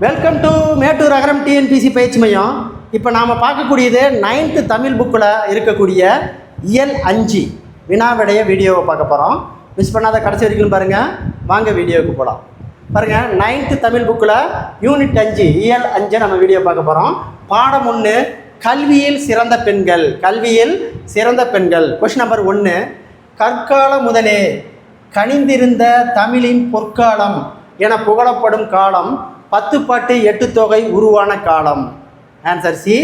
Welcome to Mettur Agaram TNPSC பயிற்சி மையம். இப்போ நாம் பார்க்கக்கூடியது 9th தமிழ் புக்கில் இருக்கக்கூடிய இயல் 5 வினாவிடைய வீடியோவை பார்க்க போகிறோம். மிஸ் பண்ணாத கடைசி வரைக்கும் பாருங்கள். வாங்க வீடியோவுக்கு போகலாம். பாருங்கள், 9th தமிழ் புக்கில் யூனிட் 5 இயல் 5 நம்ம வீடியோ பார்க்க போகிறோம். பாடம் 1, கல்வியில் சிறந்த பெண்கள். கல்வியில் சிறந்த பெண்கள். கொஸ்டின் நம்பர் 1, கற்கால முதலே கனிந்திருந்த தமிழின் பொற்காலம் என புகழப்படும் காலம் 10 பாட்டு 8 தொகை உருவான காலம். ஆன்சர் சி,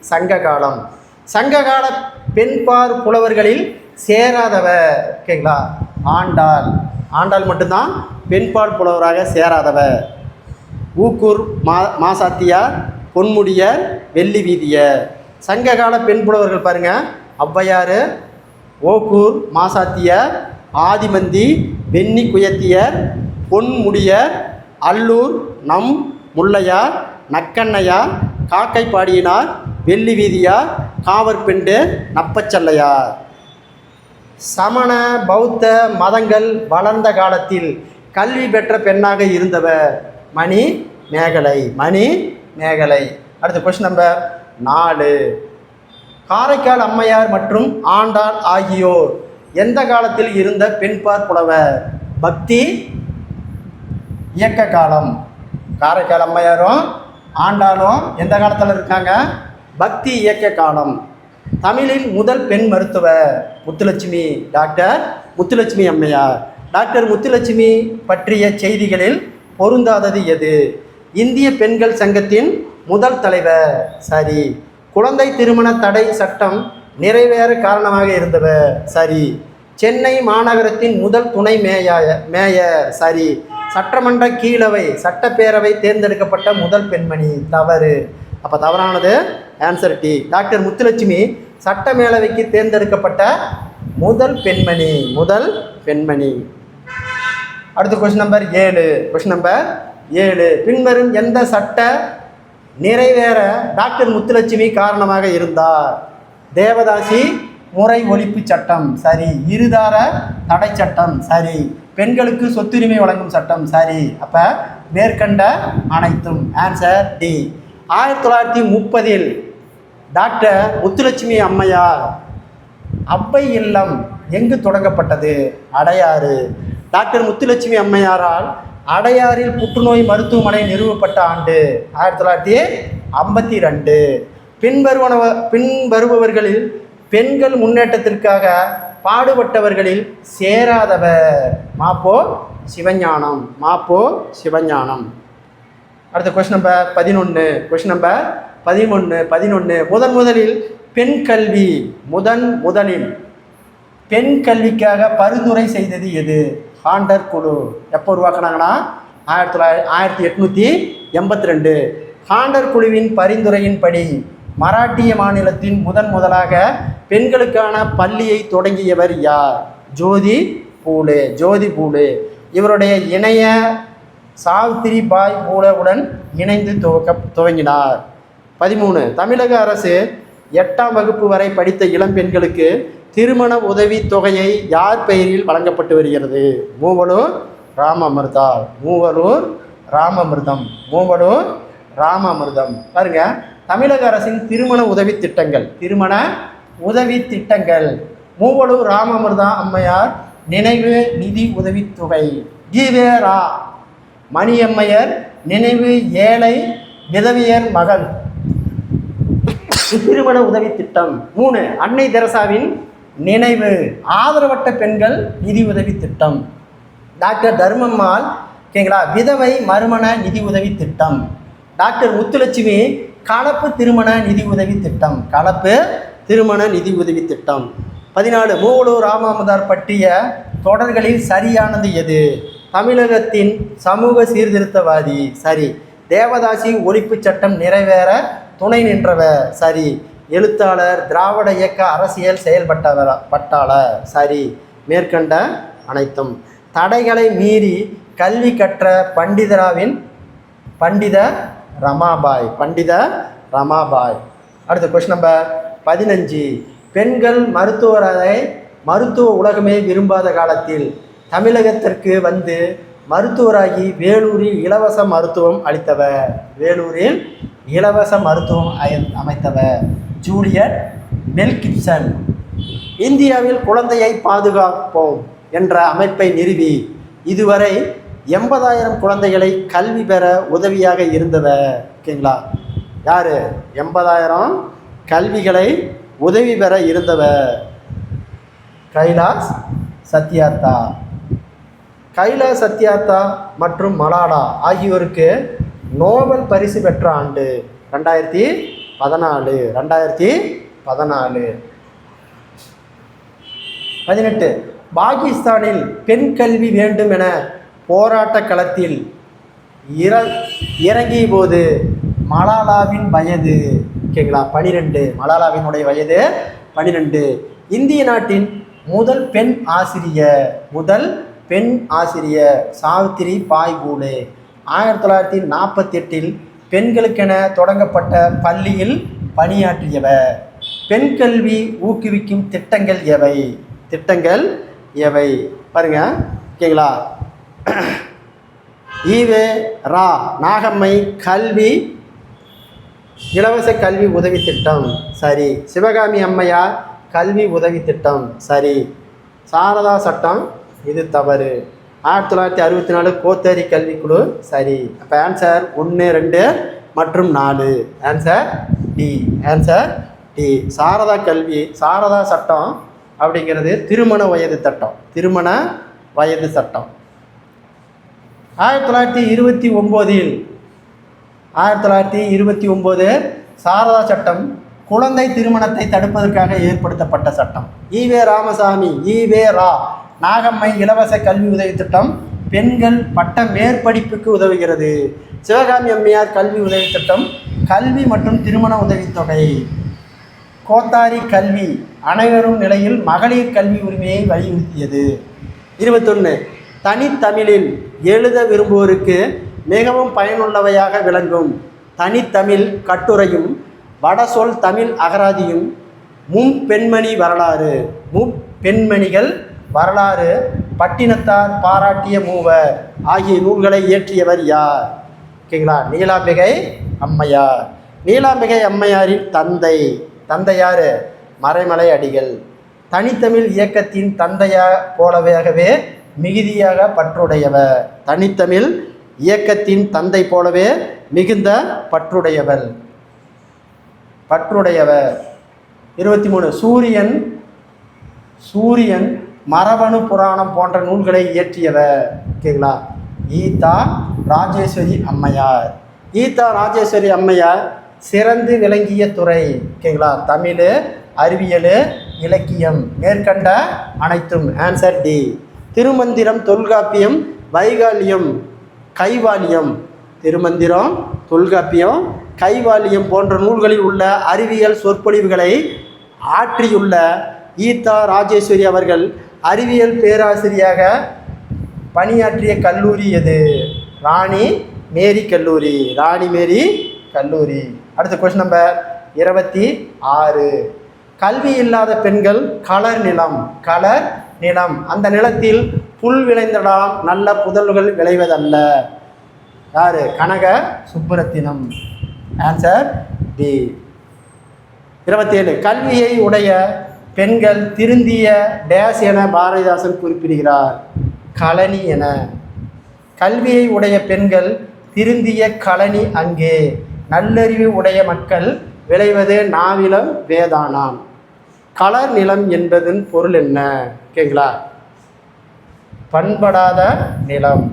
சங்க காலம். சங்ககால பெண்பார் புலவர்களில் சேராதவர். ஓகேங்களா? ஆண்டாள். ஆண்டாள் மட்டும்தான் பெண்பால் புலவராக சேராதவர். ஊக்கூர் மாசாத்தியார், பொன்முடியர், வெள்ளி வீதியர். சங்ககால பெண் புலவர்கள் பாருங்கள்: ஔவையார், ஓக்கூர் மாசாத்தியர், ஆதிமந்தி, வெண்ணி குயத்தியர், பொன்முடியர், அல்லூர் நம் முல்லையார், நக்கண்ணையார், காக்கை பாடியினார், வெள்ளி வீதியார், காவற்பெண்டு, நப்பச்சல்லையார். சமண பௌத்த மதங்கள் வளர்ந்த காலத்தில் கல்வி பெற்ற பெண்ணாக இருந்தவர் மணி மேகலை. மணி மேகலை. அடுத்த கொஸ்டின் நம்பர் 4, காரைக்கால் அம்மையார் மற்றும் ஆண்டாள் ஆகியோர் எந்த காலத்தில் இருந்த பெண்பார் புலவர்? பக்தி இயக்க காலம். காரைக்கால் அம்மையாரும் ஆண்டாளும் எந்த காலத்தில் இருக்காங்க? பக்தி இயக்க காலம். தமிழின் முதல் பெண் மருத்துவர் முத்துலட்சுமி. டாக்டர் முத்துலட்சுமி அம்மையார். டாக்டர் முத்துலட்சுமி பற்றிய செய்திகளில் பொருந்தாதது எது? இந்திய பெண்கள் சங்கத்தின் முதல் தலைவர். சரி. குழந்தை திருமண தடை சட்டம் நிறைவேற காரணமாக இருந்தவர். சரி. சென்னை மாநகரத்தின் முதல் துணை மேயர். சரி. சட்டமன்ற கீழவை சட்டப்பேரவை தேர்ந்தெடுக்கப்பட்ட முதல் பெண்மணி. தவறு. அப்போ தவறானது ஆன்சர் டி. டாக்டர் முத்துலட்சுமி சட்ட மேலவைக்கு தேர்ந்தெடுக்கப்பட்ட முதல் பெண்மணி. முதல் பெண்மணி. அடுத்த கொஸ்டின் நம்பர் 7. கொஸ்டின் நம்பர் 7, பின்வரும் எந்த சட்ட நிறைவேற டாக்டர் முத்துலட்சுமி காரணமாக இருந்தார்? தேவதாசி முறை ஒழிப்பு சட்டம். சரி. இருதார தடை சட்டம். சரி. பெண்களுக்கு சொத்துரிமை வழங்கும் சட்டம். சரி. அப்போ மேற்கண்ட அனைத்தும். Answer D. 1930 டாக்டர் முத்துலட்சுமி அம்மையார் அவ்வை இல்லம் எங்கு தொடங்கப்பட்டது? அடையாறு. டாக்டர் முத்துலட்சுமி அம்மையாரால் அடையாறில் புற்றுநோய் மருத்துவமனை நிறுவப்பட்ட ஆண்டு 1952. பின்வருபவர்களில் பெண்கள் முன்னேற்றத்திற்காக பாடுபட்டவர்களில் சேராதவர்? மாப்போ சிவஞானம். மாப்போ சிவஞானம். அடுத்த கொஸ்டின் நம்பர் 11. Question number 11. முதலில் பெண் கல்வி முதலில் பெண் கல்விக்காக பரிந்துரை செய்தது எது? ஹாண்டர் குழு. எப்போ உருவாக்குனாங்கன்னா 1882. ஹாண்டர் குழுவின் பரிந்துரையின்படி மராட்டிய மாநிலத்தின் முதலாக பெண்களுக்கான பள்ளியை தொடங்கியவர் யார்? ஜோதி பூலே. ஜோதி பூலே. இவருடைய இணைய சாவித்திரி பாய் பூலேவுடன் இணைந்து துவங்கினார். 13, தமிழக அரசு 8ஆம் வகுப்பு வரை படித்த இளம் பெண்களுக்கு திருமண உதவி தொகையை யார் பெயரில் வழங்கப்பட்டு வருகிறது? மூவலூர் ராமாமிர்தாள். மூவலூர் ராமாமிர்தம். மூவலூர் ராமாமிர்தம். பாருங்க, தமிழக அரசின் திருமண உதவி திட்டங்கள். திருமண உதவி திட்டங்கள். மூவலூர் ராமாமிர்தா அம்மையார் நினைவு நிதி உதவித்தொகை. ஈவேரா மணியம்மையர் நினைவு ஏழை விதவியர் மகள் திருமண உதவி திட்டம். 3, அன்னை தெரசாவின் நினைவு ஆதரவற்ற பெண்கள் நிதி உதவி திட்டம். டாக்டர் தர்மம்மாள். ஓகேங்களா? விதவை மறுமண நிதி உதவி திட்டம். டாக்டர் முத்துலட்சுமி கலப்பு திருமண நிதி உதவி திட்டம். கலப்பு திருமண நிதி உதவி திட்டம். 14, மூவலூர் ராமாமிர்தார் பற்றிய தொடர்களில் சரியானது எது? தமிழகத்தின் சமூக சீர்திருத்தவாதி. சரி. தேவதாசி ஒழிப்பு சட்டம் நிறைவேற துணை நின்றவர். சரி. எழுத்தாளர், திராவிட இயக்க அரசியல் செயல்பட்டாளர். சரி. மேற்கண்ட அனைத்தும். தடைகளை மீறி கல்வி கற்ற பண்டித ரமாபாய். பண்டித ரமாபாய். அடுத்த கொஸ்டின் நம்பர் 15, பெண்கள் மருத்துவ உலகமே விரும்பாத காலத்தில் தமிழகத்திற்கு வந்து மருத்துவராகி வேலூரில் இலவச மருத்துவம் அளித்தவர். வேலூரில் இலவச மருத்துவம் அமைத்தவர் ஜூலியட் மெல் கிப்சன். இந்தியாவில் குழந்தையை பாதுகாப்போம் என்ற அமைப்பை நிறுவி இதுவரை 80,000 குழந்தைகளை கல்வி பெற உதவியாக இருந்தவர். ஓகேங்களா, யார்? 80,000 கல்விகளை உதவி பெற இருந்தவர் கைலாஷ் சத்யார்த்தா. கைலாஷ் சத்யார்த்தா மற்றும் மலாலா ஆகியோருக்கு நோபல் பரிசு பெற்ற ஆண்டு 2014. 18. பாகிஸ்தானில் பெண் கல்வி வேண்டும் என போராட்ட களத்தில் இறங்கிய போது மலாலாவின் வயது, ஓகேங்களா, 12. மலாலாவினுடைய வயது 12. இந்திய நாட்டின் முதல் பெண் ஆசிரியர் சாவித்திரி பாய் பூலே. 1948 பெண்களுக்கென தொடங்கப்பட்ட பள்ளியில் பணியாற்றியவர். பெண் கல்வி ஊக்குவிக்கும் திட்டங்கள் எவை? பாருங்க, ஓகேங்களா. ஈவே ரா நாகம்மை இலவச கல்வி உதவி திட்டம், சரி. சிவகாமி அம்மையார் கல்வி உதவி திட்டம், சரி. சாரதா சட்டம், இது தவறு. 1964 கோத்தரி கல்விக்குழு, சரி. அப்போ ஆன்சர் 1, 2 மற்றும் 4. Answer D. சாரதா சட்டம் அப்படிங்கிறது திருமண வயது சட்டம். 1929 சாரதா சட்டம் குழந்தை திருமணத்தை தடுப்பதற்காக ஏற்படுத்தப்பட்ட சட்டம். ஈவே ரா நாகம்மை இலவச கல்வி உதவி திட்டம் பெண்கள் பட்ட மேற்படிப்புக்கு உதவுகிறது. சிவகாமி அம்மையார் கல்வி உதவி திட்டம் கல்வி மற்றும் திருமண உதவித்தொகை. கோத்தாரி கல்வி அனைவரும் நிலையில் மகளிர் கல்வி உரிமையை வலியுறுத்தியது. 21 தனித்தமிழில் எழுத விரும்புவோருக்கு மிகவும் பயனுள்ளவையாக விளங்கும் தனித்தமிழ் கட்டுரையும் வடசொல் தமிழ் அகராதியும் முப்பெண்மணிகள் வரலாறு பட்டினத்தார் பாராட்டிய மூவர் ஆகிய நூல்களை இயற்றியவர் யார்? ஓகேங்களா, நீலாம்பிகை அம்மையாரின் தந்தை யார்? மறைமலை அடிகள். தனித்தமிழ் இயக்கத்தின் தந்தையா போலவே மிகுதியாக பற்றுடையவர். தனித்தமிழ் இயக்கத்தின் தந்தை போலவே மிகுந்த பற்றுடையவர். 23 சூரியன் மரபணு புராணம் போன்ற நூல்களை இயற்றியவர். ஓகேங்களா, ஈதா ராஜேஸ்வரி அம்மையார் சிறந்து விளங்கிய துறை. ஓகேங்களா, தமிழ், அறிவியல், இலக்கியம், மேற்கண்ட அனைத்தும். Answer D. திருமந்திரம், தொல்காப்பியம், வைகாலியம், கைவாலியம் போன்ற நூல்களில் உள்ள அறிவியல் சொற்பொழிவுகளை ஆற்றியுள்ள ஈதா ராஜேஸ்வரி அவர்கள் அறிவியல் பேராசிரியாக பணியாற்றிய கல்லூரி எது? ராணி மேரி கல்லூரி. அடுத்த கொஸ்டின் நம்பர் 26. கல்வி இல்லாத பெண்கள் கலர் நிலம் அந்த நிலத்தில் புல் விளைந்திடலாம், நல்ல புதல்கள் விளைவதல்ல. யார்? கனக சுப்புரத்தினம். Answer D. 27 கல்வியை உடைய பெண்கள் திருந்திய டேஸ் என பாரதிதாசன் குறிப்பிடுகிறார். கழனி என. கல்வியை உடைய பெண்கள் திருந்திய கழனி அங்கே. நல்லறிவு உடைய மக்கள் விளைவது நாவிலம் வேதானாம். கலர் நிலம் என்பதன் பொருள் என்ன? ஓகேங்களா, பண்படாத நிலம்.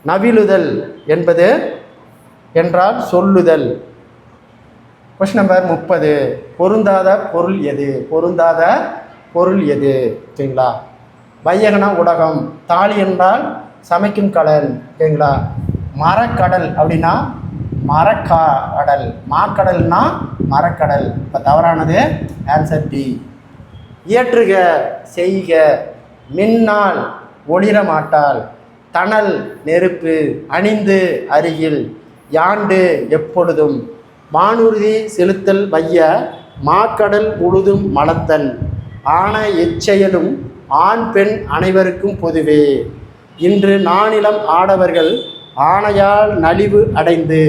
நவிலுதல் என்பது என்றால் சொல்லுதல். கொஸ்டின் நம்பர் 30 பொருந்தாத பொருள் எது? ஓகேங்களா, வையகன ஊடகம். தாலி என்றால் சமைக்கும் கடல். ஓகேங்களா, மரக்கடல் அப்படின்னா மாக்கடல்னா மரக்கடல். இப்போ தவறானது. Answer D. இயற்றுக செய்க. மின்னால் ஒளிர மாட்டாள். தணல் நெருப்பு. அணிந்து அருகில். யாண்டு எப்பொழுதும். வானூர்தி செலுத்தல் வைய. மாக்கடல் முழுதும் மலத்தல். ஆன எச்செயலும் ஆண் பெண் அனைவருக்கும் பொதுவே. இன்று நானிலம் ஆடவர்கள் ஆணையால் நலிவு அடைந்து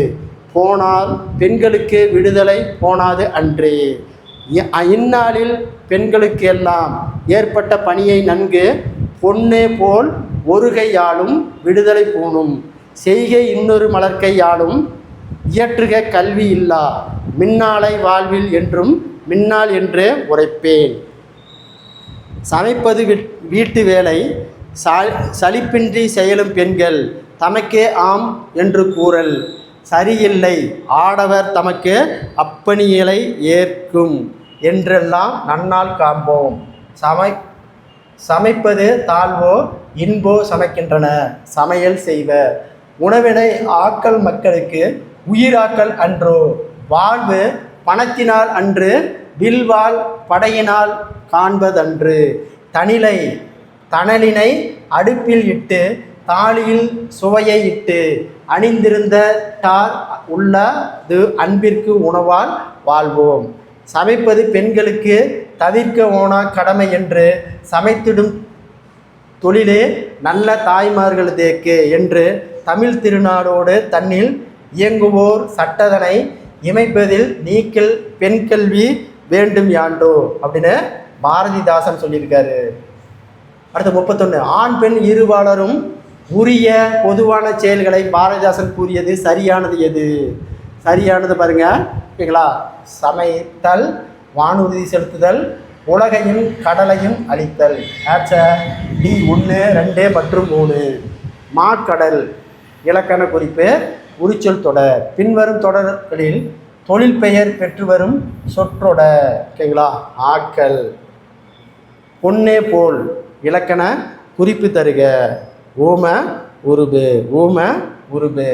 போனால் பெண்களுக்கு விடுதலை போனாது அன்றே. இந்நாளில் பெண்களுக்கு எல்லாம் ஏற்பட்ட பணியை நன்கு பொன்னே போல் ஒரு கையாலும் விடுதலை போனும் செய்கை இன்னொரு மலர்க்கையாலும் இயற்றுக கல்வி இல்லா மின்னாலை வாழ்வில் என்றும் மின்னால் என்று உரைப்பேன். சமைப்பது வீட்டு வேலை சலிப்பின்றி செயலும் பெண்கள் தமக்கே ஆம் என்று கூறல் சரியில்லை ஆடவர் தமக்கு அப்பணிகளை ஏற்கும் என்றெல்லாம் நன்னால் காண்போம். சமைப்பது தாழ்வோ இன்போ சமைக்கின்றன சமையல் செய்வ உணவினை ஆக்கல் மக்களுக்கு உயிராக்கல் அன்றோ. வாழ்வு பணத்தினால் அன்று வில்வாள் படையினால் காண்பதன்று. தணலினை அடுப்பில் இட்டு தாலியில் சுவையை இட்டு அணிந்திருந்த டார் உள்ளது அன்பிற்கு உணவால் வாழ்வோம். சமைப்பது பெண்களுக்கு தவிர்க்க ஓனா கடமை என்று சமைத்திடும் தொழிலே நல்ல தாய்மார்களதேக்கு என்று தமிழ் திருநாடோடு தன்னில் இயங்குவோர் சட்டதனை இமைப்பதில் நீக்கல் பெண் கல்வி வேண்டும் யாண்டோ அப்படின்னு பாரதிதாசன் சொல்லியிருக்காரு. அடுத்து 31 ஆண் பெண் இருபாலரும் உரிய பொதுவான செயல்களை பாரதிதாசன் கூறியது சரியானது எது? சரியானது பாருங்க, ஓகேங்களா? சமைத்தல், வானூர்தி செலுத்துதல், உலகையும் கடலையும் அழித்தல். ஆன்சர் டி 1, 2 மற்றும் 3. மாக்கடல் இலக்கண குறிப்பு உரிச்சொல் தொடர். பின்வரும் தொடர்களில் தொழில் பெயர் பெற்று வரும் சொற்றொடர். ஓகேங்களா? ஆக்கல். பொன்னே போல் இலக்கண குறிப்பு தருக. ஊம உருபு. ஊம உருபு.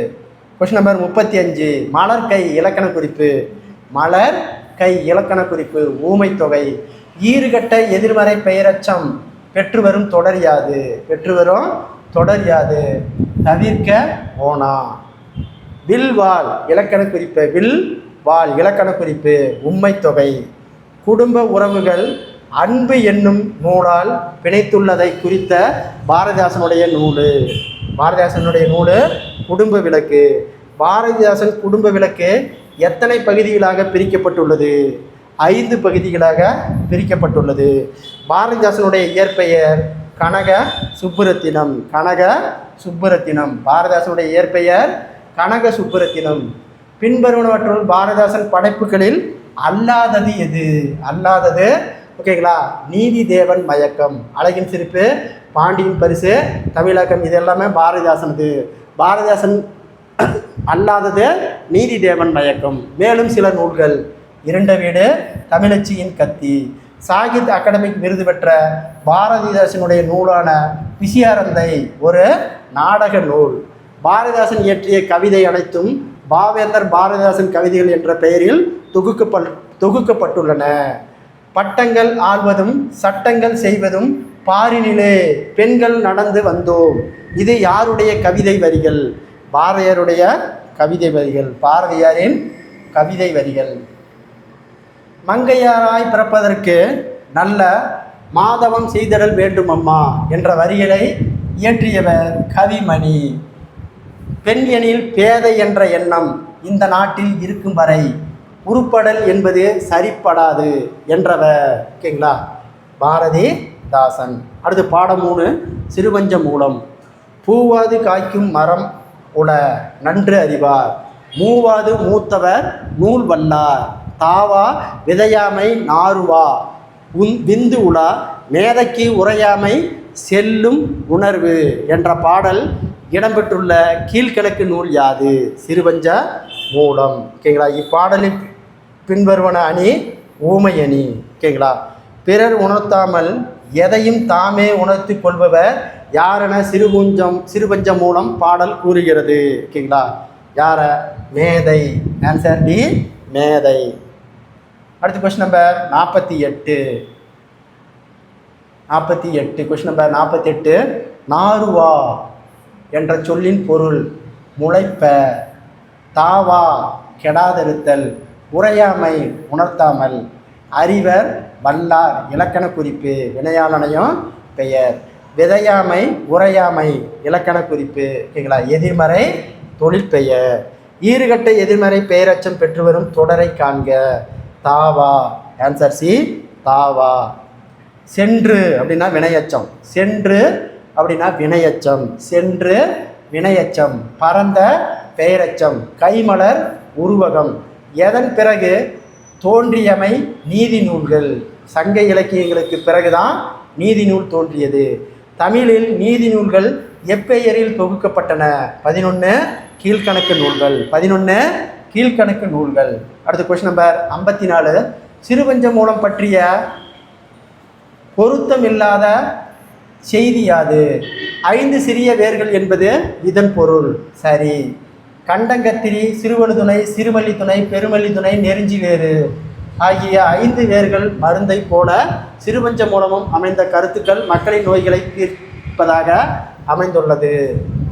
கொஸ்டின் நம்பர் 35 மலர் கை இலக்கண குறிப்பு. மலர் கை இலக்கண குறிப்பு ஊமை தொகை. ஈறுகட்ட எதிர்மறை பெயரச்சம் பெற்று வரும் தொடர் யாது? பெற்று வரும் தொடர் யாது? தவிர்க்க ஓனா. வில் வாள் இலக்கண குறிப்பு. வில் வாள் இலக்கண குறிப்பு உம்மை தொகை. குடும்ப உறவுகள் அன்பு என்னும் நூலால் பிணைத்துள்ளதை குறித்த பாரதிதாசனுடைய நூல். பாரதிதாசனுடைய நூல் குடும்ப விளக்கு. பாரதிதாசன் குடும்ப விளக்கு எத்தனை பகுதிகளாக பிரிக்கப்பட்டுள்ளது? 5 பகுதிகளாக பிரிக்கப்பட்டுள்ளது. பாரதிதாசனுடைய இயற்பெயர் கனக சுப்புரத்தினம். கனக சுப்புரத்தினம். பாரதிதாசனுடைய இயற்பெயர் கனக சுப்புரத்தினம். பின்வருவனவற்றுள் பாரதிதாசன் படைப்புகளில் அல்லாதது எது? அல்லாதது, ஓகேங்களா? நீதி தேவன் மயக்கம், அழகின் சிரிப்பு, பாண்டியின் பரிசு, தமிழகம், இது எல்லாமே பாரதிதாசனது. பாரதிதாசன் அல்லாதது நீதி தேவன் மயக்கம். மேலும் சில நூல்கள்: இருண்ட வீடு, தமிழச்சியின் கத்தி. சாகித்ய அகாடமிக் விருது பெற்ற பாரதிதாசனுடைய நூலான பிசியாரந்தை ஒரு நாடக நூல். பாரதிதாசன் இயற்றிய கவிதை அனைத்தும் பாவேந்தர் பாரதிதாசன் கவிதைகள் என்ற பெயரில் தொகுக்கப்பட்டுள்ளன. பட்டங்கள் ஆள்வதும் சட்டங்கள் செய்வதும் பாரினிலே பெண்கள் நடந்து வந்தோம். இது யாருடைய கவிதை வரிகள்? பாரதியாருடைய கவிதை வரிகள். பாரதியாரின் கவிதை வரிகள். மங்கையாராய் பிறப்பதற்கு நல்ல மாதவம் செய்திடல் வேண்டும் அம்மா என்ற வரிகளை இயற்றியவர் கவிமணி. பெண் எனில் பேதை என்ற எண்ணம் இந்த நாட்டில் இருக்கும் வரை உருப்படல் என்பது சரிப்படாது என்றவர். ஓகேங்களா? பாரதிதாசன். அடுத்து பாடம் 3 சிறுபஞ்ச மூலம். பூவாது காய்க்கும் மரம் உள நன்று அறிவார். மூவாது மூத்தவர் நூல் வல்லார். தாவா விதையாமை நாருவா விந்து உலா மேதைக்கு உரையாமை செல்லும் உணர்வு என்ற பாடல் இடம்பெற்றுள்ள கீழ்கிழக்கு நூல் யாது? சிறுபஞ்ச மூலம். ஓகேங்களா? இப்பாடலில் பின்வருவன அணி ஊமை அணி. ஓகேங்களா? பிறர் உணர்த்தாமல் எதையும் தாமே உணர்த்தி கொள்பவர் யாரென சிறுபஞ்ச மூலம் பாடல் கூறுகிறது. ஓகேங்களா? யார? மேதை. ஆன்சர் டி மேதை. அடுத்து கொஸ்டின் நம்பர் 48. கொஸ்டின் நம்பர் 48 நாருவா என்ற சொல்லின் பொருள் முளைப்ப. தாவா கெடாதிருத்தல். உரையாமை உணர்த்தாமல். அறிவர் வல்லார் இலக்கண குறிப்பு வினையாளனையும் பெயர். விதையாமை உரையாமை இலக்கண குறிப்பு. ஓகேங்களா? எதிர்மறை தொழிற்பெயர். ஈறுகட்ட எதிர்மறை பெயரச்சம் பெற்று வரும் தொடரை காண்க. தாவா. ஆன்சர் சி, தாவா. சென்று அப்படின்னா வினையச்சம். சென்று அப்படின்னா வினையச்சம். சென்று வினையச்சம். பரந்த பெயரச்சம். கைமலர் உருவகம். எதன் பிறகு தோன்றியமை நீதி நூல்கள். சங்க இலக்கியங்களுக்கு பிறகுதான் நீதி நூல் தோன்றியது. தமிழில் நீதி நூல்கள் எப்பெயரில் தொகுக்கப்பட்டன? 11 கீழ்கணக்கு நூல்கள். 11 கீழ்கணக்கு நூல்கள். அடுத்த கொஸ்டின் நம்பர் 54. சிறுபஞ்ச மூலம் பற்றிய பொருத்தம் இல்லாத செய்தி யாது? 5 சிறிய வேர்கள் என்பது இதன் பொருள். சரி. கண்டங்கத்திரி, சிறுவழுதுணை, சிறுமல்லித்துணை, பெருமல்லித்துணை, நெருஞ்சி வேறு ஆகிய 5 வேர்கள் மருந்தை போல சிறுபஞ்ச மூலமும் அமைந்த கருத்துக்கள் மக்களின் நோய்களை தீர்ப்பதாக அமைந்துள்ளது.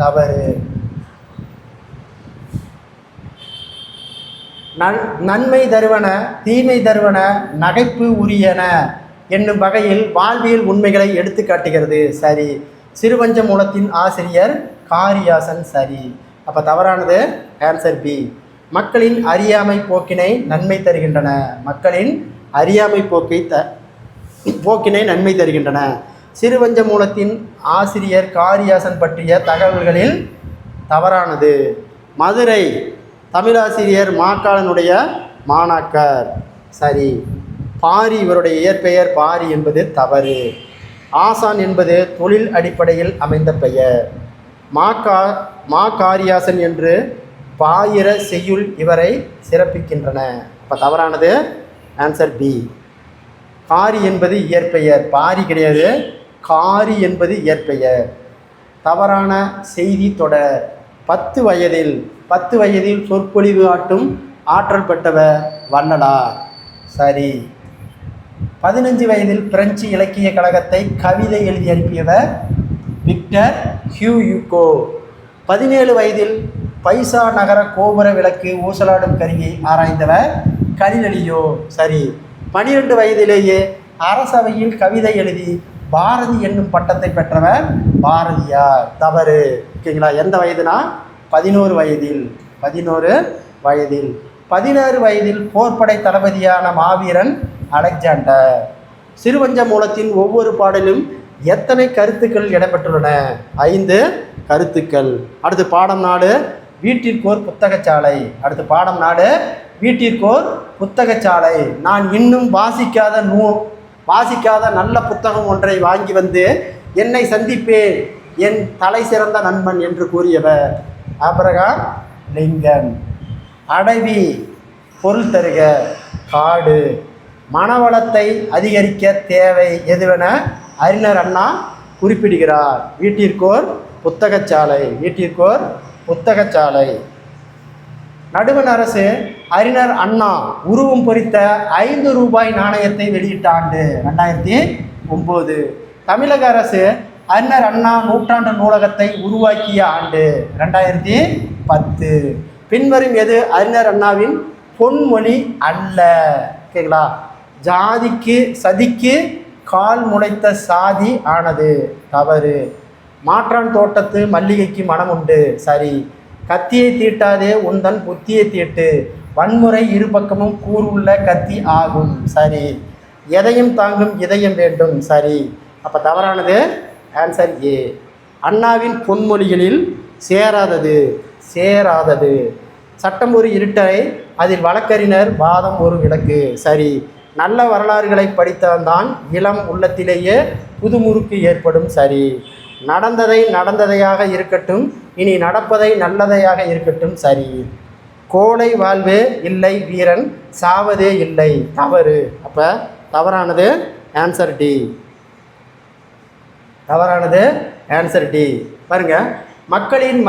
தவறு. நன்மை தருவன தீமை தருவன நகைப்பு உரியன என்னும் வகையில் வாழ்வியல் உண்மைகளை எடுத்து காட்டுகிறது. சரி. சிறுபஞ்ச மூலத்தின் ஆசிரியர் காரியாசன். சரி. அப்போ தவறானது ஆன்சர் பி. மக்களின் அறியாமை போக்கினை நன்மை தருகின்றன. மக்களின் அறியாமை போக்கினை நன்மை தருகின்றன. சிறுபஞ்ச மூலத்தின் ஆசிரியர் காரியாசன் பற்றிய தகவல்களில் தவறானது. மதுரை தமிழாசிரியர் மாக்காளனுடைய மாணாக்கர். சரி. பாரி இவருடைய இயற்பெயர் பாரி என்பது தவறு. ஆசான் என்பது தொழில் அடிப்படையில் அமைந்த பெயர். காரியாசன் என்று பாயிர செய்யுள் இவரை சிறப்பிக்கின்றன. இப்போ தவறானது ஆன்சர் பி. காரி என்பது இயற்பெயர், பாரி கிடையாது. காரி என்பது இயற்பெயர். தவறான செய்தி தொடர். 10 வயதில் சொற்பொழிவு ஆட்டும் ஆற்றல் பெற்றவர் வள்ளலார். சரி. 15 வயதில் பிரெஞ்சு இலக்கிய கழகத்தை கவிதை எழுதி அனுப்பியவர் விக்டர் ஹியூகோ. 17 வயதில் பைசா நகர கோபுர விளக்கு ஊசலாடும் கருவியை ஆராய்ந்தவர் கலிலியோ. சரி. 12 வயதிலேயே அரசவையில் கவிதை எழுதி பாரதி என்னும் பட்டத்தை பெற்றவர் பாரதியார். தவறு. ஓகேங்களா? எந்த வயதுனா 11 வயதில். 16 வயதில் போர்ப்படை தளபதியான மாவீரன் அலெக்சாண்டர். சிறுபஞ்ச மூலத்தின் ஒவ்வொரு பாடலும் எத்தனை கருத்துக்கள் இடம்பெற்றுள்ளன? 5 கருத்துக்கள். அடுத்து பாடம் 4 வீட்டிற்கோர் புத்தகச்சாலை. வீட்டிற்கோர் புத்தகச்சாலை. நான் இன்னும் வாசிக்காத நல்ல புத்தகம் ஒன்றை வாங்கி வந்து என்னை சந்திப்பேன், என் தலை சிறந்த நண்பன் என்று கூறியவர் ஆபிரகாம் லிங்கன். அடவி பொருள் தருக. காடு. மனவளத்தை அதிகரிக்க தேவை எதுவென அறிஞர் அண்ணா குறிப்பிடுகிறார்? வீட்டிற்கோர் புத்தகச்சாலை. நடுவண் அரசு அறிஞர் அண்ணா உருவம் பொறித்த 5 ரூபாய் நாணயத்தை வெளியிட்ட ஆண்டு 2009. தமிழக அரசு அறிஞர் அண்ணா நூற்றாண்டு நூலகத்தை உருவாக்கிய ஆண்டு 2010. பின்வரும் எது அறிஞர் அண்ணாவின் பொன்மொழி அல்ல? ஓகேங்களா? ஜாதிக்கு சதிக்கு கால் முளைத்த சாதி ஆனது. தவறு. மாற்றான் தோட்டத்து மல்லிகைக்கு மனம் உண்டு. சரி. கத்தியை தீட்டாதே உந்தன் புத்தியை தீட்டு, வன்முறை இரு பக்கமும் கூறுள்ள கத்தி ஆகும். சரி. எதையும் தாங்கும் இதயம் வேண்டும். சரி. அப்போ தவறானது ஆன்சர் ஏ. அண்ணாவின் பொன்மொழிகளில் சேராதது. சட்டம் ஒரு இருட்டறை, அதில் வழக்கறிஞர் வாதம் ஒரு விளக்கு. சரி. நல்ல வரலாறுகளை படித்தால்தான் இளம் உள்ளத்திலேயே புதுமுறுக்கு ஏற்படும். சரி. நடந்ததையாக இருக்கட்டும், இனி நடப்பதை நல்லதையாக இருக்கட்டும். சரி. கோடை வாழ்வே இல்லை, வீரன் சாவதே இல்லை. தவறு. அப்போ தவறானது ஆன்சர் டி. பாருங்க. மக்களின்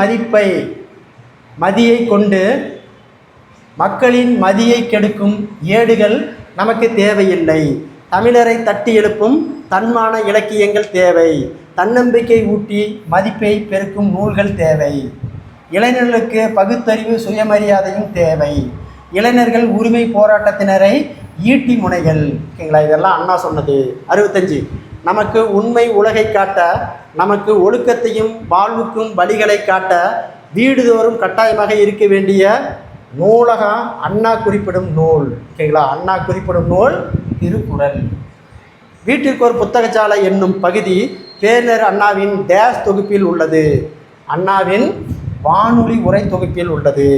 மதியை கெடுக்கும் ஏடுகள் நமக்கு தேவையில்லை. தமிழரை தட்டி எழுப்பும் தன்மான இலக்கியங்கள் தேவை. தன்னம்பிக்கை ஊட்டி மதிப்பை பெருக்கும் நூல்கள் தேவை. இளைஞர்களுக்கு பகுத்தறிவு சுயமரியாதையும் தேவை. இளைஞர்கள் உரிமை போராட்டத்தினரை ஈட்டி முனைகள். ஓகேங்களா? இதெல்லாம் அண்ணா சொன்னது. 65 நமக்கு உண்மை உலகை காட்ட, நமக்கு ஒழுக்கத்தையும் வாழ்வுக்கும் வழிகளை காட்ட வீடுதோறும் கட்டாயமாக இருக்க வேண்டிய நூலகம் அண்ணா குறிப்பிடும் நூல். ஓகேங்களா? அண்ணா குறிப்பிடும் நூல் திருக்குறள். வீட்டிற்கு ஒரு புத்தகச்சாலை என்னும் பகுதி பேரறிஞர் அண்ணாவின் டேஸ் தொகுப்பில் உள்ளது. அண்ணாவின் வானொலி உரை தொகுப்பில் உள்ளது.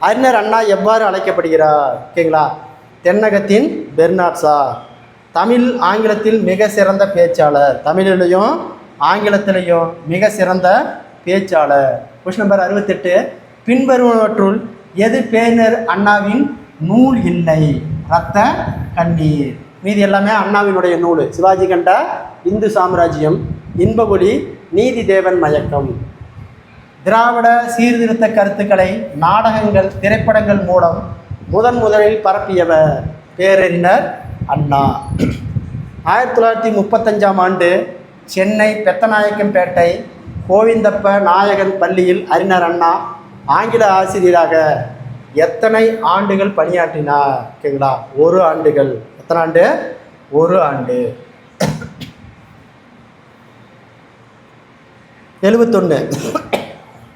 அறிஞர் அண்ணா எவ்வாறு அழைக்கப்படுகிறார்? ஓகேங்களா? தென்னகத்தின் பெர்னாட் ஷா. தமிழ் ஆங்கிலத்தில் மிக சிறந்த பேச்சாளர். தமிழிலையும் ஆங்கிலத்திலையும் மிக சிறந்த பேச்சாளர். Question number 68. பின்வருவனவற்றுள் எது பேரறிஞர் அண்ணாவின் நூல் இல்லை? இரத்த கண்ணீர். மீதி எல்லாமே அண்ணாவினுடைய நூல். சிவாஜி கண்ட இந்து சாம்ராஜ்யம், இன்ப ஒளி, நீதி தேவன் மயக்கம். திராவிட சீர்திருத்த கருத்துக்களை நாடகங்கள், திரைப்படங்கள் மூலம் முதலில் பரப்பியவர் பேரறிஞர் அண்ணா. 1935ஆம் ஆண்டு சென்னை பெத்தநாயக்கம்பேட்டை கோவிந்தப்ப நாயகன் பள்ளியில் அறிஞர் அண்ணா ஆங்கில ஆசிரியராக எத்தனை ஆண்டுகள் பணியாற்றினார்? ஓகேங்களா? 1 ஆண்டுகள். எத்தனை ஆண்டு? 1 ஆண்டு. 71.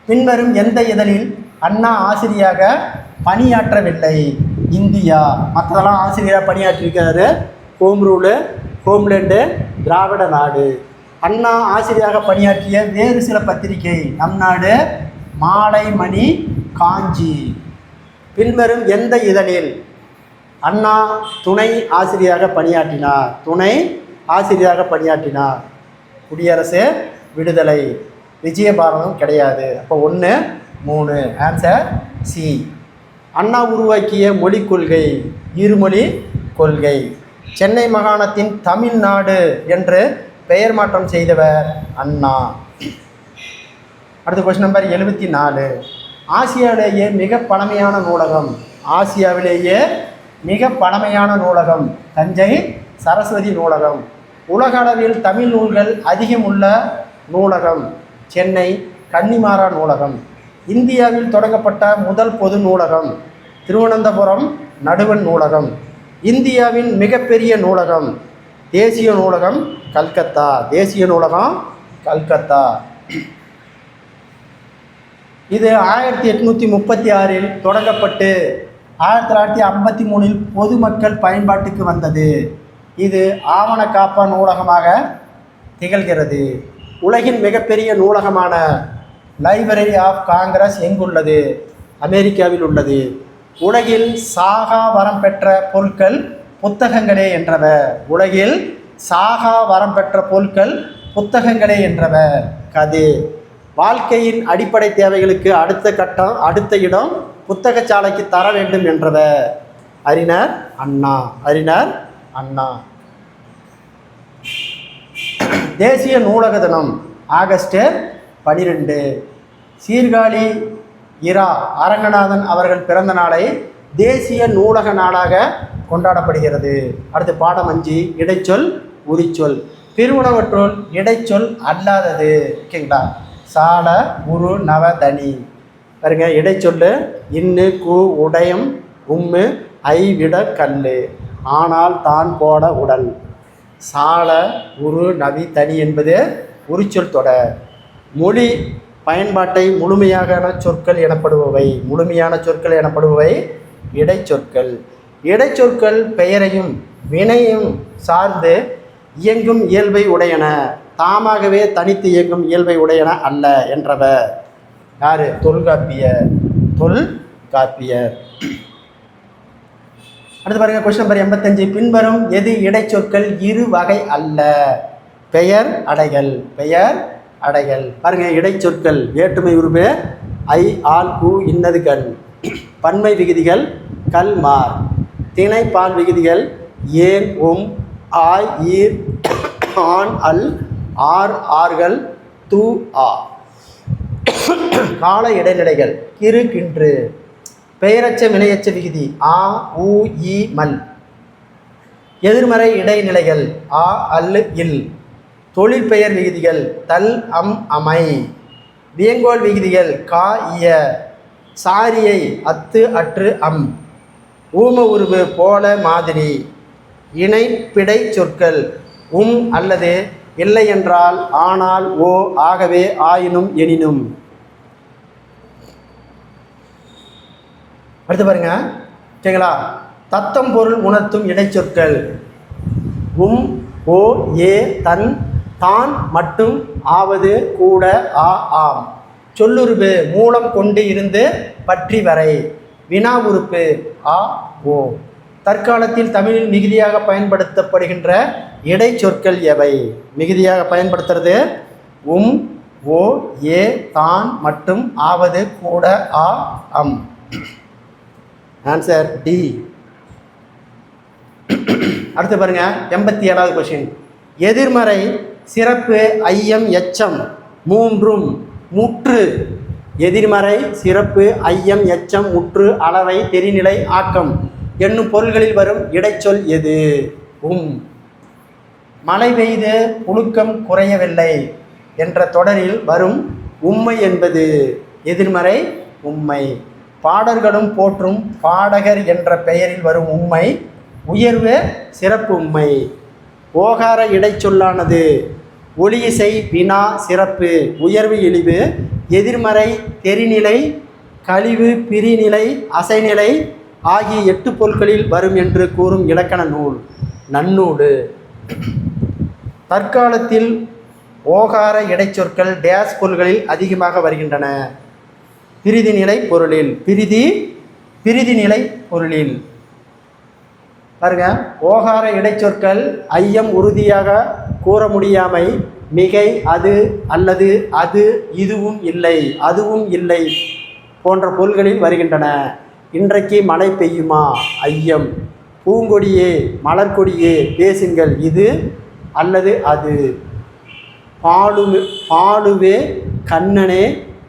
பின்வரும் எந்த இதழில் அண்ணா ஆசிரியராக பணியாற்றவில்லை? இந்தியா. மற்றதெல்லாம் ஆசிரியராக பணியாற்றியிருக்கிறாரு. ஹோம் ரூலு, ஹோம்லேண்டு, திராவிட நாடு. அண்ணா ஆசிரியராக பணியாற்றிய வேறு சில பத்திரிகை: நம் நாடு, மாலை மணி, காஞ்சி. பின்வரும் எந்த இதழில் அண்ணா துணை ஆசிரியராக பணியாற்றினார்? துணை ஆசிரியராக பணியாற்றினார். குடியரசு, விடுதலை, விஜயபாரதம் கிடையாது. அப்போ 1, 3. Answer C. அண்ணா உருவாக்கிய மொழிக் கொள்கை இருமொழி கொள்கை. சென்னை மாகாணத்தின் தமிழ்நாடு என்று பெயர் மாற்றம் செய்தவர் அண்ணா. அடுத்த கொஸ்டின் நம்பர் 74. ஆசியாவிலேயே மிக பழமையான நூலகம். ஆசியாவிலேயே மிக பழமையான நூலகம் தஞ்சை சரஸ்வதி நூலகம். உலக அளவில் தமிழ் நூல்கள் அதிகம் உள்ள நூலகம் சென்னை கன்னிமாரா நூலகம். இந்தியாவில் தொடங்கப்பட்ட முதல் பொது நூலகம் திருவனந்தபுரம் நடுவண் நூலகம். இந்தியாவின் மிகப்பெரிய நூலகம் தேசிய நூலகம் கல்கத்தா. தேசிய நூலகம் கல்கத்தா. இது 1836இல் தொடங்கப்பட்டு 1953இல் பொதுமக்கள் பயன்பாட்டுக்கு வந்தது. இது ஆவண காப்பா நூலகமாக திகழ்கிறது. உலகின் மிகப்பெரிய நூலகமான லைப்ரரி ஆஃப் காங்கிரஸ் எங்குள்ளது? அமெரிக்காவில் உள்ளது. உலகில் சாகா வரம் பெற்ற பொருட்கள் புத்தகங்களே என்றவர். உலகில் சாகா வரம் பெற்ற பொருட்கள் புத்தகங்களே என்றவர் கதே. வாழ்க்கையின் அடிப்படை தேவைகளுக்கு அடுத்த இடம் புத்தகச்சாலைக்கு தர வேண்டும் என்றவர் அறிஞர் அண்ணா. அறிஞர் அண்ணா. தேசிய நூலக தினம் ஆகஸ்ட் 12. சீர்காழி இரா அரங்கநாதன் அவர்கள் பிறந்த நாளை தேசிய நூலக நாளாக கொண்டாடப்படுகிறது. அடுத்து பாடம் 5 இடைச்சொல் உரிச்சொல். பிரிவுணவற்றுள் இடைச்சொல் அல்லாதது. ஓகேங்களா? சால உரு நவ தனி. பாருங்க, இடைச்சொல்லு இன்னு கு உடையம் உம்மு ஐ விட கல்லு ஆனால் தான் போட உடல். சால உரு நவி தனி என்பது உரிச்சொல் தொடர். மொழி பயன்பாட்டை முழுமையான சொற்கள் எனப்படுபவை இடைச்சொற்கள். இடைச்சொற்கள் பெயரையும் வினையும் சார்ந்து இயங்கும் இயல்பை உடையன, தாமாகவே தனித்து இயங்கும் இயல்பை உடையன அல்ல என்றவர் யாரு? தொல்காப்பியர். அடுத்து பாருங்க, கொஸ்டின் நம்பர் 85. பின்வரும் எது இடைச்சொற்கள் இரு வகை அல்ல? பெயர் அடைகள். பாருங்க, இடைச்சொற்கள் வேற்றுமை உருபு ஐ ஆல் கு இன்னது கண். பன்மை விகுதிகள் கல் மார். திணைப்பால் விகுதிகள் ஏன் உம் ஆய் ஈர் ஆண் அல் ஆர் ஆர்கள் தூ ஆ. கால இடைநிலைகள் கிறு கின்று. பெயரச்ச வினையச்ச விகுதி ஆ உ இ மல். எதிர்மறை இடைநிலைகள் ஆ அல் இல். தொழிற்பெயர் விகுதிகள் தல் அம் அமை. வியங்கோல் விகுதிகள் கா இய. சாரியை அத்து அற்று அம். ஊம உருவு போல மாதிரி. இணைப்பிடை சொற்கள் அல்லது இல்லை என்றால் ஆனால், ஓ, ஆகவே, ஆயினும், எனினும். அடுத்து பாருங்க, சரிங்களா? தத்தம் பொருள் உணர்த்தும் இடைச்சொற்கள் ஓ, ஏ, தன், தான், மட்டும், ஆவது, கூட, ஆம். சொல்லுருவு மூலம் கொண்டு இருந்து பற்றி வரை. வினா உறுப்பு ஆ, ஓ. தற்காலத்தில் தமிழில் மிகுதியாக பயன்படுத்தப்படுகின்ற இடைச்சொற்கள் எவை? மிகுதியாக பயன்படுத்துறது ஓ, ஏ, தான், மட்டும், ஆவது, கூட, ஆம். Answer D. அடுத்து பாருங்க, 87வது கொஸ்டின். எதிர்மறை சிறப்பு ஐயம் எச்சம் மூன்றும் முற்று. எதிர்மறை சிறப்பு ஐயம் எச்சம் முற்று அளவை தெரிநிலை ஆக்கம் என்னும் பொருள்களில் வரும் இடைச்சொல் எது? மழை பெய்து புழுக்கம் குறையவில்லை என்ற தொடரில் வரும் உம்மை என்பது எதிர்மறை உம்மை. பாடர்களும் போற்றும் பாடகர் என்ற பெயரில் வரும் உம்மை உயர்வு சிறப்பு உம்மை. ஓகார இடைச்சொல்லானது ஒளியிசை வினா சிறப்பு உயர்வு இழிவு எதிர்மறை தெரிநிலை கழிவு பிரிநிலை அசைநிலை ஆகிய 8 பொருட்களில் வரும் என்று கூறும் இலக்கண நூல் நன்னூடு. தற்காலத்தில் ஓகார இடைச்சொற்கள் டேஸ் பொருள்களில் அதிகமாக வருகின்றன. பிரிதிநிலை பொருளில். பிரிதிநிலை பொருளில் பாருங்க, ஓகார இடைச்சொற்கள் ஐயம் உறுதியாக கூற முடியாமை மிகை அது அல்லது அது இதுவும் இல்லை அதுவும் இல்லை போன்ற பொருள்களில் வருகின்றன. இன்றைக்கு மழை பெய்யுமா ஐயம். பூங்கொடியே மலர்கொடியே பேசுங்கள் இது அல்லது அது. பாலுவே கண்ணனே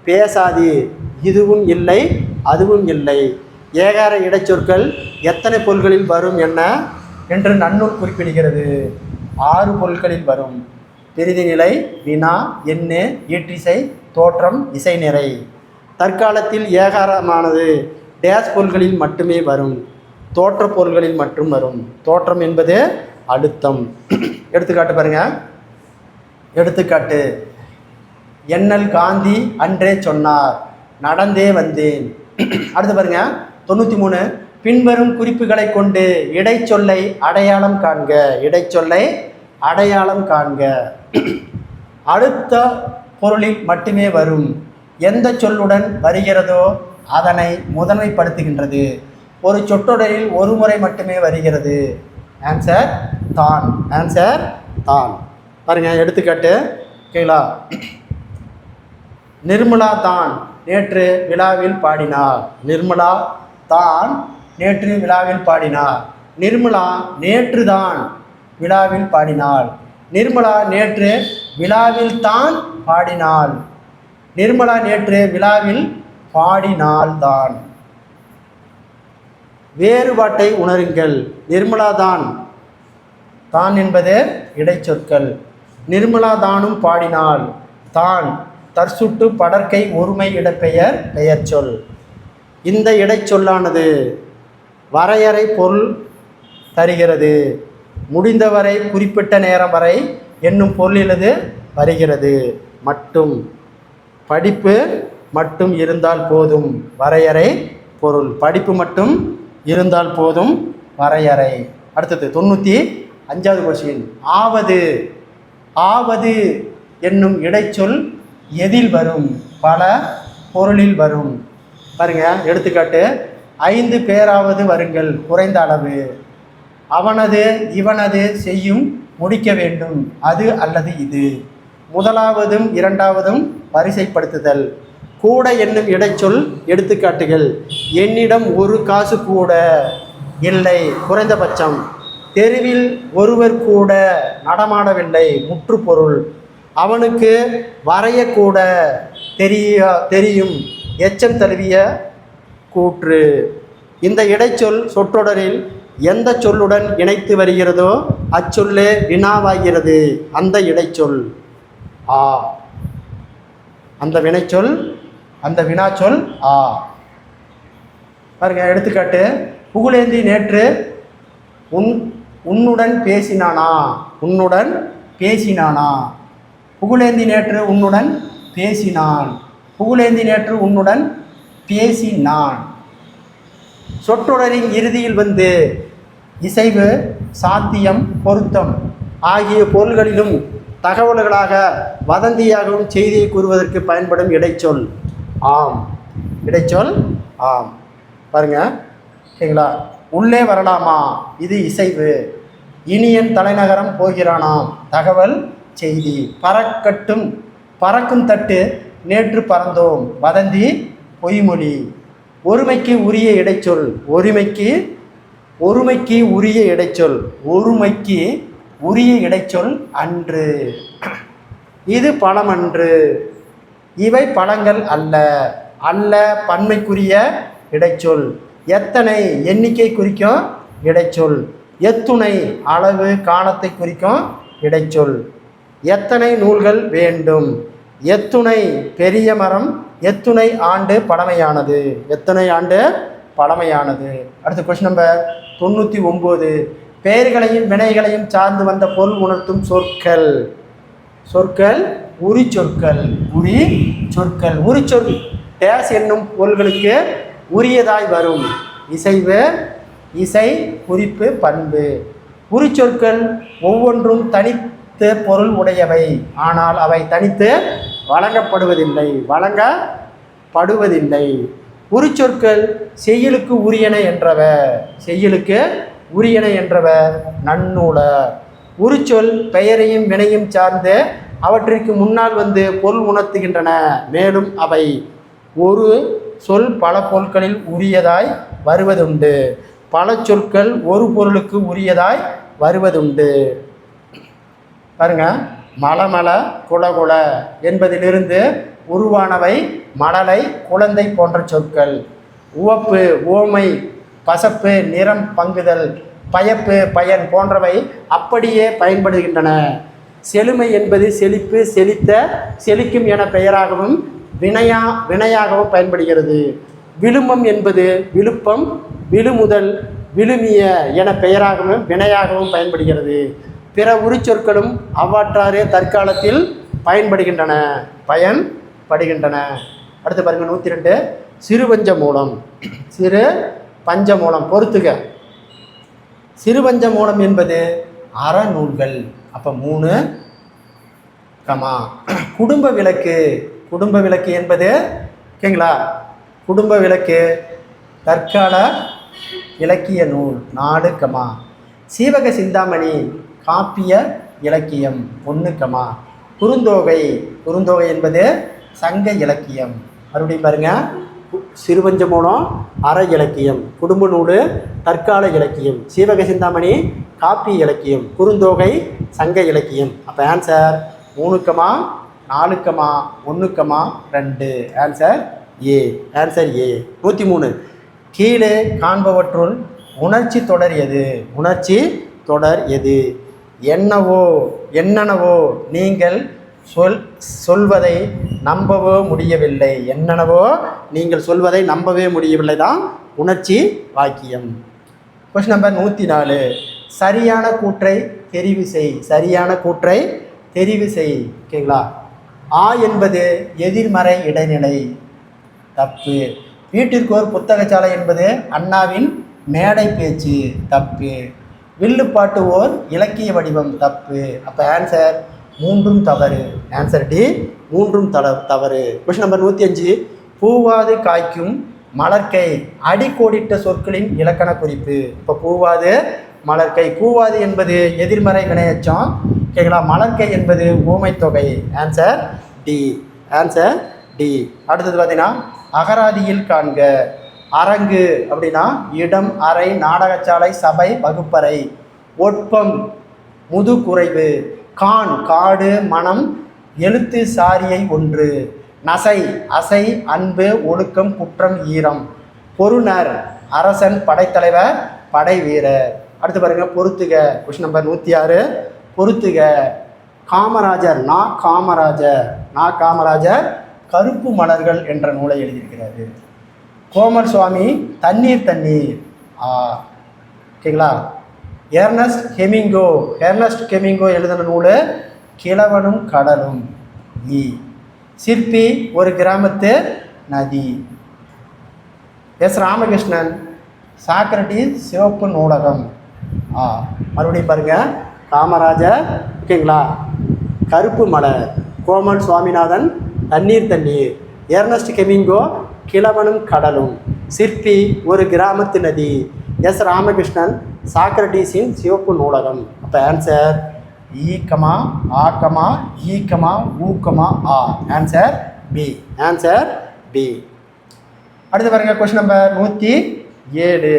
பேசாதே இதுவும் இல்லை அதுவும் இல்லை. ஏகார இடைச்சொற்கள் எத்தனை பொருள்களில் வரும் என்று நன்னூல் குறிப்பிடுகிறது? 6 பொருட்களில் வரும். பிரிதிநிலை வினா எண்ணு ஈற்றிசை தோற்றம் இசை நிறை. தற்காலத்தில் ஏகாரமானது டேஸ் பொருள்களில் மட்டுமே வரும். தோற்ற பொருள்களில் மட்டும் வரும். தோற்றம் என்பது அழுத்தம். எடுத்துக்காட்டு பாருங்க. எடுத்துக்காட்டு, எண்ணல் காந்தி அன்றே சொன்னார் நடந்தே வந்தேன். அடுத்து பாருங்க, 93. பின்வரும் குறிப்புகளை கொண்டு இடைச்சொல்லை அடையாளம் காண்க. இடைச்சொல்லை அடையாளம் காண்க. அடுத்த பொருளில் மட்டுமே வரும். எந்த சொல்லுடன் வருகிறதோ அதனை முதன்மைப்படுத்துகின்றது. ஒரு சொற்றொடரில் ஒரு முறை மட்டுமே வருகிறது. ஆன்சர் தான். ஆன்சர் தான். பாருங்க, எடுத்துக்காட்டு ஓகேங்களா? நிர்மலா தான் நேற்று விழாவில் பாடினார். நிர்மலா தான் நேற்று விழாவில் பாடினார். நிர்மலா நேற்று தான் விழாவில் பாடினாள். நிர்மலா நேற்று விழாவில் தான் பாடினாள். நிர்மலா நேற்று விழாவில் பாடினாள் தான். வேறுபாட்டை உணருங்கள். நிர்மலா தான் தான் என்பது இடைச்சொற்கள். நிர்மலா தானும் பாடினாள். தான் தற்சுட்டு படற்கை ஒருமை இடப்பெயர் பெயர் சொல். இந்த இடைச்சொல்லானது வரையறை பொருள் தருகிறது. முடிந்தவரை குறிப்பிட்ட நேரம் வரை என்னும் பொருளிலது வருகிறது. மட்டும் படிப்பு மட்டும் இருந்தால் போதும் வரையறை பொருள். படிப்பு மட்டும் இருந்தால் போதும் வரையறை. அடுத்தது 95வது கொஸ்டின். ஆவது. ஆவது என்னும் இடைச்சொல் எதில் வரும்? பல பொருளில் வரும். பாருங்க, எடுத்துக்காட்டு, 5 பேராவது வருங்கள் குறைந்த அளவு. அவனது இவனது செய்யும் முடிக்க வேண்டும் அது அல்லது இது. முதலாவதும் இரண்டாவதும் வரிசைப்படுத்துதல். கூட என்னும் இடைச்சொல் எடுத்துக்காட்டுகள். என்னிடம் ஒரு காசு கூட இல்லை குறைந்தபட்சம். தெருவில் ஒருவர் கூட நடமாடவில்லை முற்றுப்பொருள். அவனுக்கு வரையக்கூட தெரியும் எச்சம் தழுவிய கூற்று. இந்த இடைச்சொல் சொற்றொடரில் எந்த சொல்லுடன் இணைத்து வருகிறதோ அச்சொல்லே வினாவாகிறது. அந்த இடைச்சொல் ஆ. அந்த வினைச்சொல் அந்த வினாச்சொல் ஆ. பாருங்க, எடுத்துக்காட்டு, புகழேந்தி நேற்று உன் உன்னுடன் பேசினானா, உன்னுடன் பேசினானா. புகழேந்தி நேற்று உன்னுடன் பேசினான், புகழேந்தி நேற்று உன்னுடன் பேசினான். சொற்றொடரின் இறுதியில் வந்து இசைவு, சாத்தியம், பொருத்தம் ஆகிய பொருள்களிலும் தகவல்களாக வதந்தியாகவும் செய்தியை கூறுவதற்கு பயன்படும் இடைச்சொல் ஆம். இடைச்சொல் ஆம். பாருங்க, ஓகேங்களா. உள்ளே வரலாமா, இது இசைவு. இனியன் தலைநகரம் போகிறானாம், தகவல், செய்தி. பறக்கட்டும், பறக்கும் தட்டு, நேற்று பறந்தோம், வதந்தி, பொய்மொழி. ஒருமைக்கு உரிய இடைச்சொல், ஒருமைக்கு உரிய இடைச்சொல், ஒருமைக்கு உரிய இடைச்சொல் அன்று, இது பழமன்று, இவை பழங்கள் அல்ல. அல்ல பன்மைக்குரிய இடைச்சொல். எத்தனை எண்ணிக்கை குறிக்கும் இடைச்சொல். எத்துணை அளவு காலத்தை குறிக்கும் இடைச்சொல். எத்தனை நூல்கள் வேண்டும். எத்துணை பெரிய மரம், எத்துணை ஆண்டு பழமையானது, எத்தனை ஆண்டு பழமையானது. அடுத்த கொஸ்டின் நம்பர் 99. பெயர்களையும் வினைகளையும் சார்ந்து வந்த பொருள் உணர்த்தும் சொற்கள். சொற்கள் உரி சொற்கள், உரி சொற்கள். உரி சொல் டேஸ் என்னும் பொருள்களுக்கு உரியதாய் வரும். இசைவு, இசை, குறிப்பு, பண்பு. உரி சொற்கள் ஒவ்வொன்றும் தனித்த பொருள் உடையவை, ஆனால் அவை தனித்து வழங்கப்படுவதில்லை. உரிச்சொற்கள் செய்யுளுக்கு உரியன என்றவ, செய்யுளுக்கு உரியன என்றவ நன்னூலர். உரிச்சொல் பெயரையும் வினையும் சார்ந்து அவற்றிற்கு முன்னால் வந்து பொருள் உணர்த்துகின்றன. மேலும் அவை ஒரு சொல் பல பொருட்களில் உரியதாய் வருவதுண்டு. பல சொற்கள் ஒரு பொருளுக்கு உரியதாய் வருவதுண்டு. பாருங்க, மலமல குலகுல என்பதிலிருந்து உருவானவை மழலை, குழந்தை போன்ற சொற்கள். உவப்பு, ஓமை, பசப்பு, நிறம், பங்குதல், பயப்பு, பயன் போன்றவை அப்படியே பயன்படுகின்றன. செழுமை என்பது செழிப்பு, செழித்த, செழிக்கும் என பெயராகவும் வினையாகவும் பயன்படுகிறது. விழுமம் என்பது விழுப்பம், விழுமுதல், விழுமிய என பெயராகவும் வினையாகவும் பயன்படுகிறது. பிற உரிச்சொற்களும் அவ்வாற்றாறு தற்காலத்தில் பயன்படுகின்றன. அடுத்து பாருங்கள் 102. சிறு பஞ்ச மூலம். சிறு பஞ்ச மூலம் பொறுத்துக. சிறு பஞ்ச மூலம் என்பது அறநூல்கள். அப்போ 3, குடும்ப விளக்கு. குடும்ப விளக்கு என்பது, ஓகேங்களா, குடும்ப விளக்கு தற்கால இலக்கிய நூல். 4, சீவக சிந்தாமணி காப்பிய இலக்கியம். 1, குறுந்தொகை. குறுந்தொகை என்பது சங்க இலக்கியம். மறுபடியும் பாருங்க, சிறுபஞ்ச மூலம் அற இலக்கியம், குடும்ப நூல் தற்கால இலக்கியம், சீவக சிந்தாமணி காப்பிய இலக்கியம், குறுந்தொகை சங்க இலக்கியம். அப்போ answer 3, 4, 1, 2. Answer A. Answer A. 103. கீழே காண்பவற்றுள் உணர்ச்சி தொடர் எது? உணர்ச்சி தொடர் எது? என்னென்னவோ நீங்கள் சொல்வதை நம்பவோ முடியவில்லை. என்னென்னவோ நீங்கள் சொல்வதை நம்பவே முடியவில்லை தான் உணர்ச்சி வாக்கியம். Question number 104. சரியான கூற்றை தெரிவு செய். சரியான கூற்றை தெரிவு செய். ஓகேங்களா. ஆ என்பது எதிர்மறை இடைநிலை. தப்பு. வீட்டிற்கோர் புத்தகச்சாலை என்பது அண்ணாவின் மேடை பேச்சு. தப்பு. வில்லுப்பாட்டு ஓர் இலக்கிய வடிவம். தப்பு. அப்போ ஆன்சர் 3 தவறு. ஆன்சர் டி, 3 தவறு. Question number 105. பூவாது காய்க்கும் மலர்க்கை அடிக்கோடிட்ட சொற்களின் இலக்கண குறிப்பு. இப்போ பூவாது, மலர்க்கை. பூவாது என்பது எதிர்மறை வினையச்சம். ஓகேங்களா. மலர்க்கை என்பது ஊமைத்தொகை. Answer D. Answer D. அடுத்தது பார்த்தீங்கன்னா அகராதியில் காண்க. அரங்கு அப்படின்னா இடம், அறை, நாடகச்சாலை, சபை, வகுப்பறை. ஒட்பம் முதுகுறைவு. கான் காடு, மனம், எழுத்து சாரியை ஒன்று. நசை அசை, அன்பு, ஒழுக்கம், குற்றம், ஈரம். பொருணர் அரசன், படைத்தலைவர், படை வீரர். அடுத்து பாருங்க பொறுத்துக. Question number 106. பொறுத்துக. காமராஜர் காமராஜர் கருப்பு மலர்கள் என்ற நூலை எழுதியிருக்கிறாரு. கோமர் சுவாமி தண்ணீர். ஓகேங்களா. எர்னஸ்ட் ஹெமிங்கோ எழுதின நூல் கிழவனும் கடலும். சிற்பி ஒரு கிராமத்து நதி. எஸ் ராமகிருஷ்ணன் சாக்ரட்டிஸ் சிவப்பு நூலகம். மறுபடியும் பாருங்க, காமராஜர் ஓகேங்களா, கருப்பு மலர், கோமல் சுவாமிநாதன் தண்ணீர், எர்னஸ்ட் ஹெமிங்கோ கிழவனும் கடலும், சிற்பி ஒரு கிராமத்து நதி, எஸ் ராமகிருஷ்ணன் சாக்ரட்டிஸின் சிவப்பு நூலகம். அப்போ ஆன்சர் ஆன்சர் பி. அடுத்து பாருங்க, கொஸ்டின் நம்பர் 107.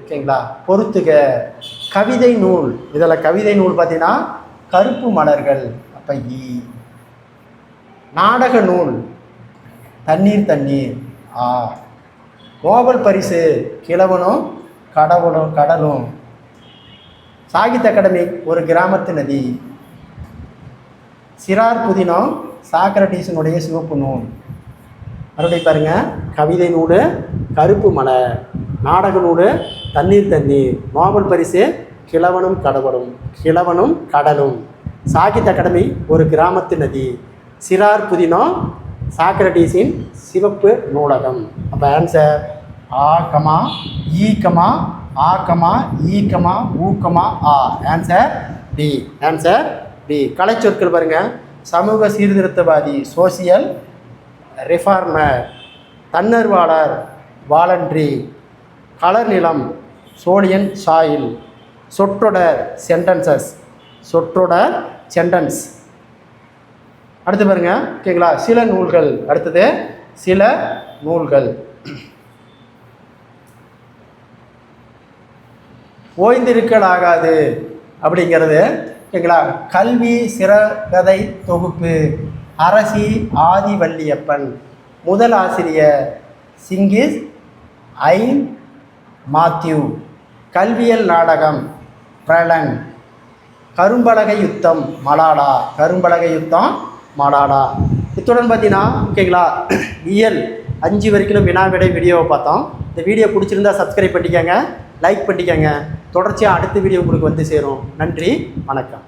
ஓகேங்களா, பொறுத்துக. கவிதை நூல், இதில் கவிதை நூல் பார்த்தீங்கன்னா கருப்பு மலர்கள். அப்போ நாடக நூல் தண்ணீர். நோபல் பரிசு கிழவனும் கடலும். சாகித்ய அகாடமி ஒரு கிராமத்து நதி. சிறார் புதினம் சாக்ரட்டிஸினுடைய சிவப்பு நூல். மறுபடியும் பாருங்க, கவிதை நூல் கருப்பு மலர், நாடக நூல் தண்ணீர், நோபல் பரிசு கிழவனும் கடலும், சாகித்ய அகாடமி ஒரு கிராமத்து நதி, சிறார் புதினம் சாக்ரட்டிஸின் சிவப்பு நூலகம். அப்போ ஆன்சர் ஆன்சர் டி. கலைச்சொற்கள் பாருங்க, சமூக சீர்திருத்தவாதி சோசியல் ரிஃபார்மர், தன்னர்வாளர் வாலண்ட்ரி, கலர் நிலம் சோலியன் சாயில், சொற்றொடர் சென்டென்ஸ். அடுத்து பாருங்க, ஓகேங்களா, சில நூல்கள். அடுத்தது சில நூல்கள். ஓய்ந்திருக்கலாகாது அப்படிங்கிறது ஓகேங்களா, கல்வி சிறகதை தொகுப்பு, அரசி ஆதிவள்ளியப்பன், முதல் ஆசிரியர் சிங்கிஸ் ஐ மாத்யூ, கல்வியல் நாடகம் பிரலன், கரும்பலகை யுத்தம் மலாலா. இத்துடன் பார்த்தீங்கன்னா ஓகேங்களா, இயல் 5 வரைக்கும் வினாவிடை வீடியோவை பார்த்தோம். இந்த வீடியோ பிடிச்சிருந்தா சப்ஸ்கிரைப் பண்ணிக்கோங்க, லைக் பண்ணிக்கோங்க. தொடர்ச்சியாக அடுத்த வீடியோ உங்களுக்கு வந்து சேரும். நன்றி, வணக்கம்.